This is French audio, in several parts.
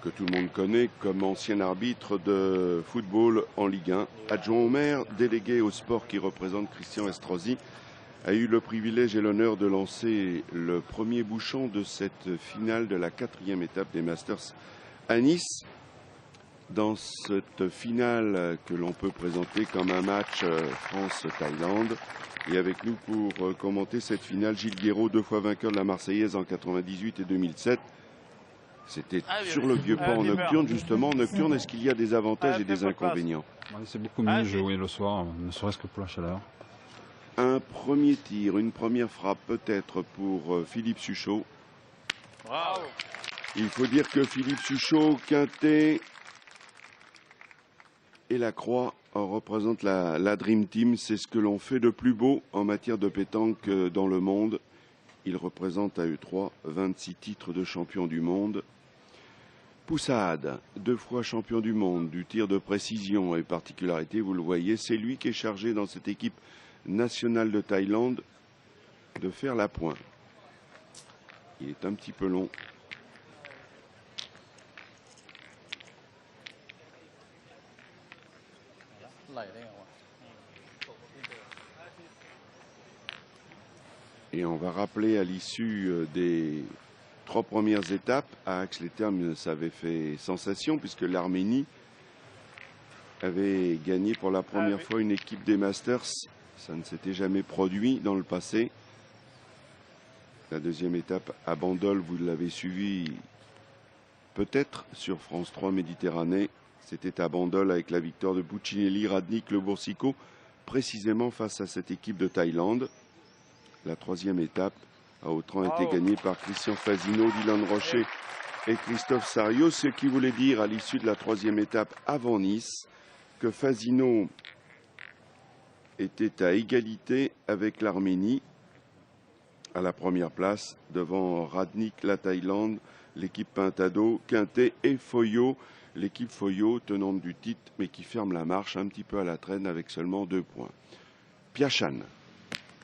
que tout le monde connaît comme ancien arbitre de football en Ligue 1. Adjoint au maire, délégué au sport qui représente Christian Estrosi, a eu le privilège et l'honneur de lancer le premier bouchon de cette finale de la 4e étape des Masters à Nice. Dans cette finale que l'on peut présenter comme un match France-Thaïlande. Et avec nous pour commenter cette finale, Gilles Guéraud, 2 fois vainqueur de la Marseillaise en 98 et 2007. C'était sur le vieux port en nocturne, justement. En nocturne, est-ce qu'il y a des avantages et des inconvénients? C'est beaucoup mieux de jouer le soir, ne serait-ce que pour la chaleur. Un premier tir, une première frappe peut-être pour Philippe Suchot. Bravo. Il faut dire que Philippe Suchot, Quintet et la Croix représentent la Dream Team. C'est ce que l'on fait de plus beau en matière de pétanque dans le monde. Ils représentent à eux 3 26 titres de champion du monde. Poussahad, 2 fois champion du monde du tir de précision et particularité, vous le voyez, c'est lui qui est chargé dans cette équipe nationale de Thaïlande de faire la pointe. Il est un petit peu long. Et on va rappeler à l'issue des 3 premières étapes, à Aix-les-Thermes, ça avait fait sensation puisque l'Arménie avait gagné pour la première fois une équipe des Masters. Ça ne s'était jamais produit dans le passé. La 2e étape à Bandol, vous l'avez suivi peut-être sur France 3 Méditerranée. C'était à Bandol avec la victoire de Puccinelli, Radnik, Le Boursicot, précisément face à cette équipe de Thaïlande. La 3e étape à Autran a été gagnée par Christian Fasino, Dylan Rocher et Christophe Sario, ce qui voulait dire à l'issue de la 3e étape avant Nice que Fasino était à égalité avec l'Arménie à la première place devant Radnik, la Thaïlande, l'équipe Pintado, Quintet et Foyo. L'équipe Foyo tenante du titre mais qui ferme la marche un petit peu à la traîne avec seulement 2 points. Piachan.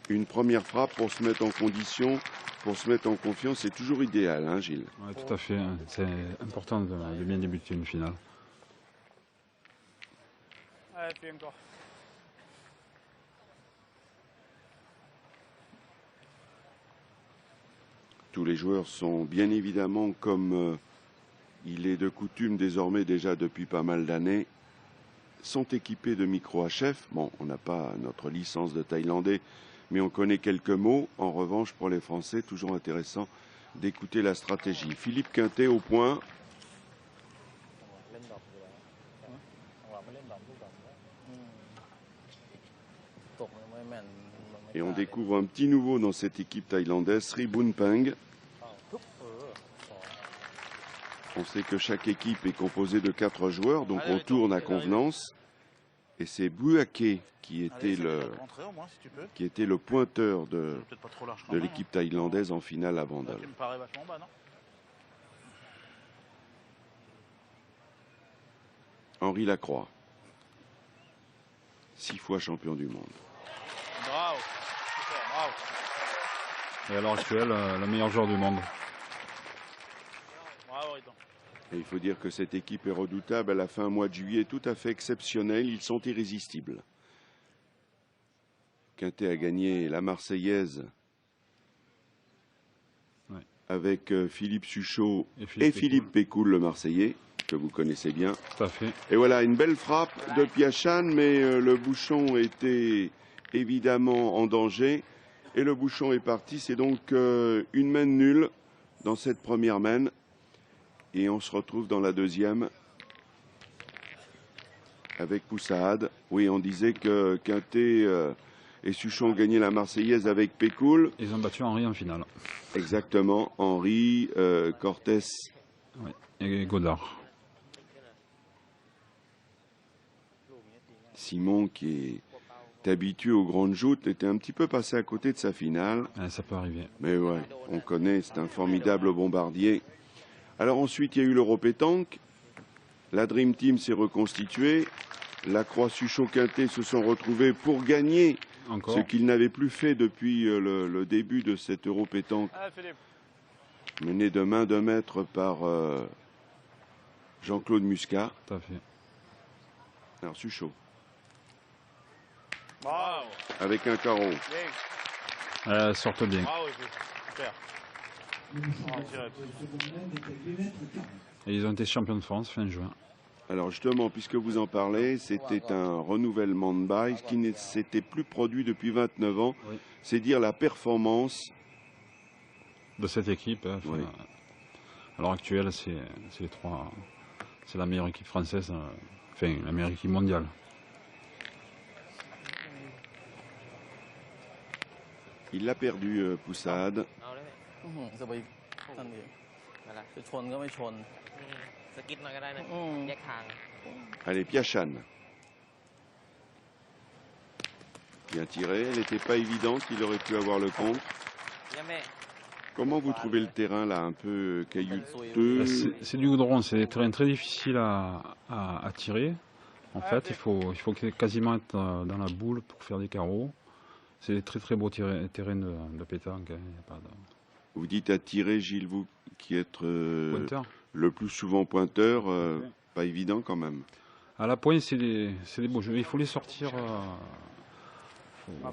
Une première frappe pour se mettre en condition, pour se mettre en confiance, c'est toujours idéal, hein, Gilles? Oui, tout à fait. C'est important de bien débuter une finale. Tous les joueurs sont bien évidemment, comme il est de coutume désormais déjà depuis pas mal d'années, sont équipés de micro HF. Bon, on n'a pas notre licence de thaïlandais, mais on connaît quelques mots. En revanche, pour les Français, toujours intéressant d'écouter la stratégie. Philippe Quintet au point. Et on découvre un petit nouveau dans cette équipe thaïlandaise, Sri Bunpeng. On sait que chaque équipe est composée de 4 joueurs, donc on tourne à convenance. Et c'est Buake qui était le pointeur de l'équipe thaïlandaise en finale à Bandol. Henri Lacroix, 6 fois champion du monde. Bravo. Bravo. Et à l'heure actuelle, le meilleur joueur du monde. Bravo, Riton. Et il faut dire que cette équipe est redoutable. Elle a fait un mois de juillet tout à fait exceptionnel. Ils sont irrésistibles. Quintet a gagné la Marseillaise avec Philippe Suchot et Philippe Pécoul, le Marseillais, que vous connaissez bien. Tout à fait. Et voilà, une belle frappe de Piachan, mais le bouchon était évidemment en danger. Et le bouchon est parti. C'est donc une main nulle dans cette première main. Et on se retrouve dans la 2e avec Poussahad. Oui, on disait que Quintet et Suchot ont gagné la Marseillaise avec Pécoul. Ils ont battu Henri en finale. Exactement. Henri, Cortés. Oui. Et Godard. Simon, qui est habitué aux grandes joutes, était un petit peu passé à côté de sa finale. Ça peut arriver. Mais ouais, on connaît, c'est un formidable bombardier. Alors ensuite, il y a eu l'Europétanque. La Dream Team s'est reconstituée. La Croix, Suchot, Quintet se sont retrouvés pour gagner ce qu'ils n'avaient plus fait depuis le début de cette Europétanque. Menée de main de maître par Jean-Claude Muscat. Tout à fait. Alors Suchot. Bravo. Avec un carreau. Bien. Elles sortent bien. Bravo, super. Et ils ont été champions de France fin juin. Alors justement, puisque vous en parlez, c'était un renouvellement de bail qui ne s'était plus produit depuis 29 ans. Oui. C'est dire la performance. De cette équipe, hein, Oui. à l'heure actuelle, c'est les trois. C'est la meilleure équipe française, enfin la meilleure équipe mondiale. Il l'a perdu, Poussade. จะไปนั่นเอง นั่นแหละ จะชนก็ไม่ชน สกิดหน่อยก็ได้นะ แยกทาง Allez, Piachan. Bien tiré, elle n'était pas évidente, il aurait pu avoir le compte. ยังไม่ Comment vous trouvez le terrain là, un peu caillouteux? C'est du goudron, c'est des terrains très difficiles à tirer. En fait, il faut quasiment être dans la boule pour faire des carreaux. C'est des très très beaux terrains de pétanque. Hein, y a pas de... Vous dites à tirer, Gilles, vous qui êtes Pointeur. le plus souvent pointeur, pas évident quand même. À la pointe, c'est des beaux jeux. Il faut les sortir,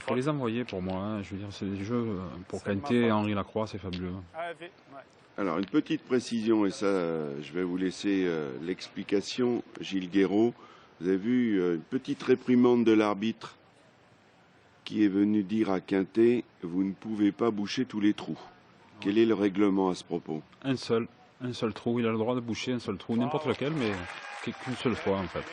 faut les envoyer pour moi. Hein. Je veux dire, c'est des jeux pour Kanté et Henri Lacroix, c'est fabuleux. Alors, une petite précision, et ça, je vais vous laisser l'explication, Gilles Guéraud. Vous avez vu une petite réprimande de l'arbitre qui est venu dire à Kanté, vous ne pouvez pas boucher tous les trous. Quel est le règlement à ce propos? Un seul trou. Il a le droit de boucher un seul trou, n'importe lequel, mais qu'une seule fois en fait.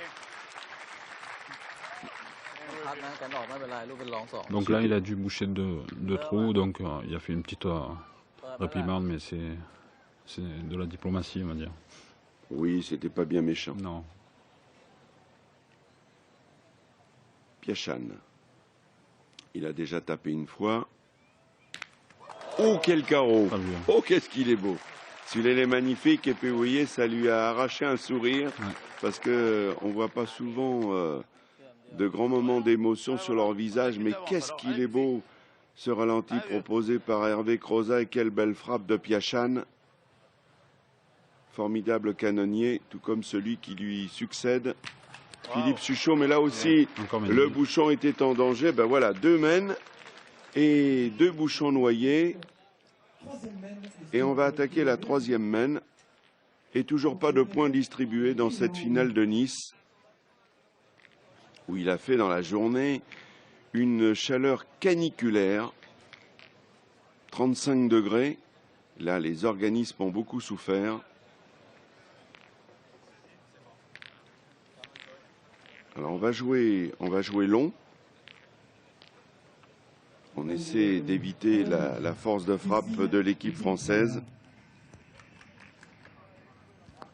พัดนะกันออกไม่เป็นไรลูกเป็นรองสอง Donc là, il a dû boucher deux trous, donc il a fait une petite réprimande, mais c'est de la diplomatie, on va dire. Oui, c'était pas bien méchant. Non. Piachan. Il a déjà tapé une fois. Oh, quel carreau! Fabuleux. Oh, qu'est-ce qu'il est beau! Celui-là, il est magnifique. Et puis, vous voyez, ça lui a arraché un sourire. Ouais. Parce qu'on ne voit pas souvent de grands moments d'émotion sur leur visage. Mais qu'est-ce qu'il est beau, ce ralenti proposé par Hervé Crozat. Et quelle belle frappe de Piachan. Formidable canonnier, tout comme celui qui lui succède, Philippe Suchot. Mais là aussi, Encore le magnifique. bouchon était en danger. Ben voilà, 2 mènes et 2 bouchons noyés. Et on va attaquer la 3e mène. Et toujours pas de points distribués dans cette finale de Nice, où il a fait dans la journée une chaleur caniculaire, 35 degrés. Là, les organismes ont beaucoup souffert. Alors on va jouer long. On essaie d'éviter la force de frappe de l'équipe française.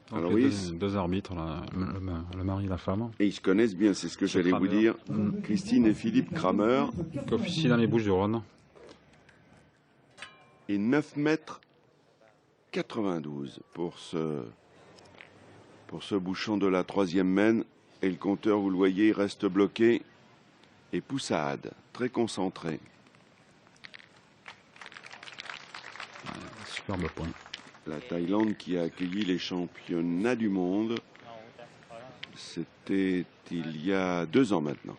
Donc Alors les oui, deux arbitres, là, le mari et la femme, et ils se connaissent bien, c'est ce que j'allais vous dire. Christine et Philippe Kramer. qui officient dans les Bouches-du-Rhône. Et 9 mètres 92 pour ce bouchon de la 3e mène. Et le compteur, vous le voyez, reste bloqué. Et Poussade, très concentré. Superbe point. La Thaïlande qui a accueilli les championnats du monde. C'était il y a 2 ans maintenant.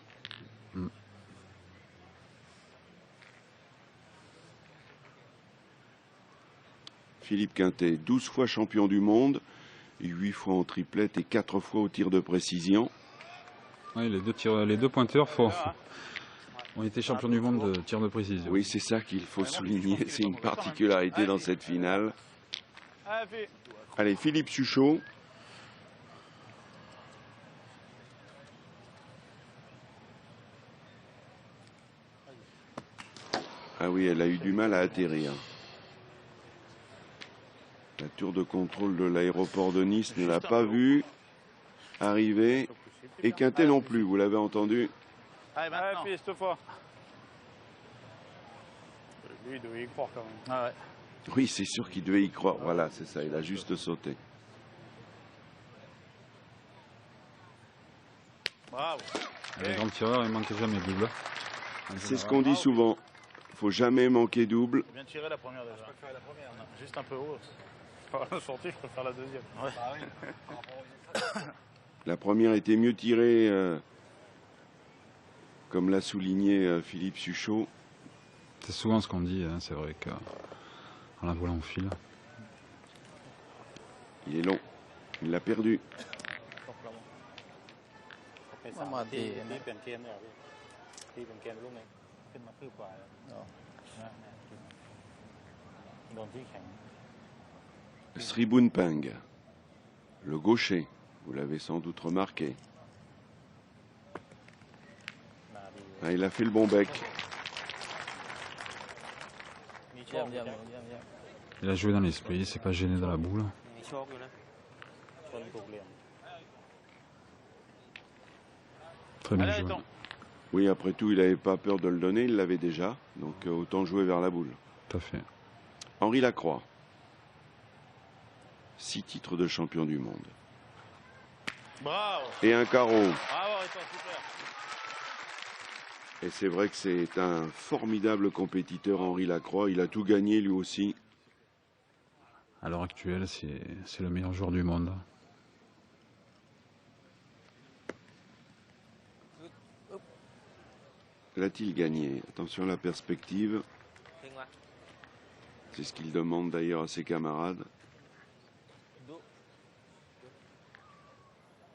Philippe Quintet, 12 fois champion du monde, 8 fois en triplette et 4 fois au tir de précision. Ouais, les deux pointeurs ont été champions du monde de tir de précision. Oui, c'est ça qu'il faut souligner, c'est une particularité dans cette finale. Allez, Philippe Suchot. Ah oui, elle a eu du mal à atterrir. La tour de contrôle de l'aéroport de Nice ne l'a pas vue arriver. Et Quintet non plus, vous l'avez entendu. Allez, maintenant. Cette fois. Lui, il devait y croire quand même. Ah ouais. Oui, c'est sûr qu'il devait y croire. Voilà, c'est ça, il a juste sauté. Bravo. Les grands tireurs, ils ne manquent jamais double. C'est ce qu'on dit souvent. Il ne faut jamais manquer double. Bien tiré la première déjà. Je peux faire la première, non. Juste un peu haut. faire la sortie, je préfère la deuxième. La première était mieux tirée, comme l'a souligné Philippe Suchot. C'est souvent ce qu'on dit, hein, c'est vrai qu'en la volant au fil. Il est long. Il l'a perdu. ไม่มาตี ที่เปลี่ยนเกมเนี่ยพี่เปลี่ยนเกมลูกนี้ขึ้นมาคืบกว่าแล้วโดนที่แข็ง Sribounpeng, le gaucher. Vous l'avez sans doute remarqué. Ah, il a fait le bon bec. มีโช เยี่ย ค ม อ เยี่ย ยู่ ม นะ เยี่ยมเยี่ยม Il a joué dans l'esprit, il s'est pas gêné dans la boule. มีโชคอยู่นะ ชนถูกเหลี่ยม Très bien Allez, joué. attends. Oui, après tout, il n'avait pas peur de le donner, il l'avait déjà. Donc autant jouer vers la boule. Tout à fait. Henri Lacroix. 6 titres de champion du monde. Bravo. Et un carreau. Bravo, et toi, super. Et c'est vrai que c'est un formidable compétiteur, Henri Lacroix. Il a tout gagné lui aussi. À l'heure actuelle, c'est le meilleur joueur du monde. L'a-t-il gagné? Attention à la perspective. ถึงวะ C'est ce qu'il demande d'ailleurs à ses camarades.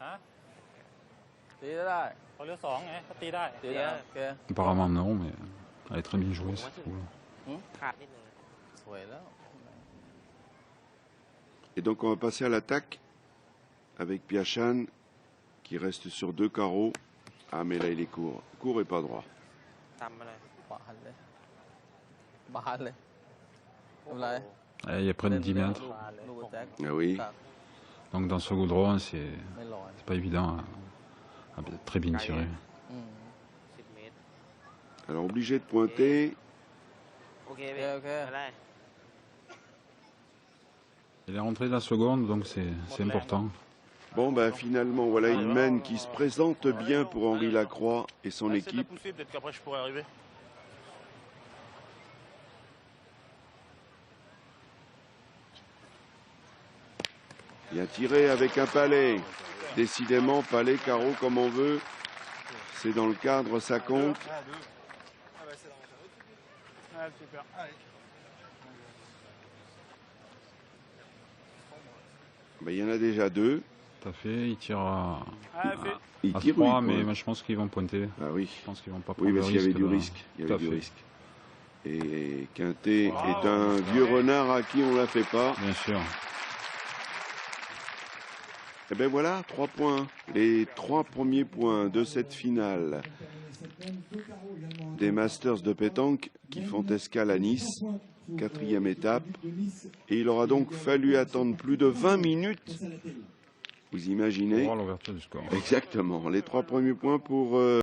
ฮะ ตีได้ เขาเลือก2ไงเขาตีได้ ตีได้โอเค Apparemment non, mais elle est très bien jouée cette boule. ขาดนิดนึง สวยแล้ว Et donc on va passer à l'attaque avec Piachan qui reste sur 2 carreaux. Ah mais là il est court. Court et pas droit. ตำมาเลย บานเลยบานเลยทำไร Il y a près de 10 mètres. ลูกแจ็ค Ah oui. Donc dans ce goudron, c'est ไม่ลอย pas évident à très bien tirer. อืม 10 เมตร Alors obligé de pointer. โอเค โอเค พี่ โอเค ไปได้ Il est rentré de la seconde, donc c'est important. Bon ben finalement voilà une mène qui se présente bien pour Henri Lacroix et son Essaie de la équipe. pousser, peut-être qu'après je pourrais arriver. Bien tiré avec un palais. Décidément, palais, carreau, comme on veut. C'est dans le cadre, ça compte. Ouais, super. Ben, il y en a déjà 2. Tout à fait, il tire à fait. Il tire 3, oui, mais quoi. moi, je pense qu'ils vont pointer. Ah oui. Je pense qu'ils vont pas Oui, prendre parce le qu'il y avait risque. du là. risque. Il y Tout à avait du fait. risque. Et Quintet est un vieux renard à qui on la fait pas. Bien sûr. Et ben voilà, 3 points. Les 3 premiers points de cette finale des Masters de pétanque qui font escale à Nice. 4e étape. Et il aura donc fallu attendre plus de 20 minutes. Vous Pour imaginez? voir l'ouverture du score. Exactement. Les 3 premiers points pour...